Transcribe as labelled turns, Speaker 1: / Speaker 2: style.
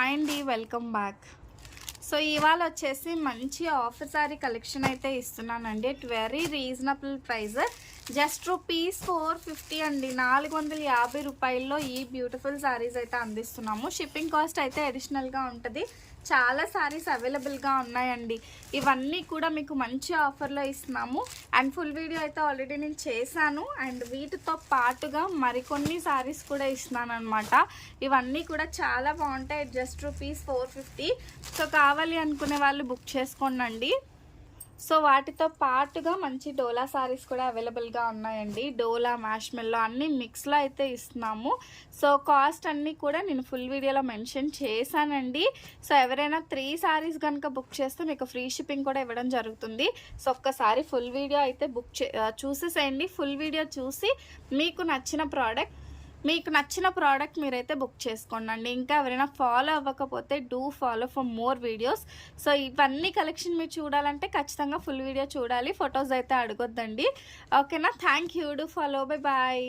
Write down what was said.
Speaker 1: Hi అండి, welcome back. So ఇవాళ వచ్చేసి మంచి ఆఫర్ సారీ కలెక్షన్ అయితే ఇస్తున్నానండి. At very reasonable price, just rupees 450 అండి. 450 రూపాయల్లో ఈ బ్యూటిఫుల్ సారీస్ అయితే అందిస్తున్నాము. షిప్పింగ్ కాస్ట్ అయితే అడిషనల్గా ఉంటుంది. చాలా సారీస్ అవైలబుల్గా ఉన్నాయండి. ఇవన్నీ కూడా మీకు మంచి ఆఫర్లో ఇస్తున్నాము. అండ్ ఫుల్ వీడియో అయితే ఆల్రెడీ నేను చేశాను. అండ్ వీటితో పాటుగా మరికొన్ని సారీస్ కూడా ఇస్తున్నాను అనమాట. ఇవన్నీ కూడా చాలా బాగుంటాయి. Just rupees 450. సో కావాలి అనుకునే వాళ్ళు బుక్ చేసుకోండి. సో వాటితో పాటుగా మంచి డోలా సారీస్ కూడా అవైలబుల్గా ఉన్నాయండి. డోలా, మ్యాష్మెల్లో అన్ని మిక్స్లో అయితే ఇస్తున్నాము. సో కాస్ట్ అన్నీ కూడా నేను ఫుల్ వీడియోలో మెన్షన్ చేశానండి. సో ఎవరైనా 3 సారీస్ కనుక బుక్ చేస్తే మీకు ఫ్రీ షిప్పింగ్ కూడా ఇవ్వడం జరుగుతుంది. సో ఒక్కసారి ఫుల్ వీడియో అయితే చూసేసేయండి. ఫుల్ వీడియో చూసి మీకు నచ్చిన ప్రోడక్ట్ మీరైతే బుక్ చేసుకోండి. ఇంకా ఎవరైనా ఫాలో అవ్వకపోతే do follow for more videos. So ఇవన్నీ కలెక్షన్ మీరు చూడాలంటే ఖచ్చితంగా ఫుల్ వీడియో చూడాలి. ఫొటోస్ అయితే అడగొద్దండి. ఓకేనా? Thank you. Do follow. Bye bye.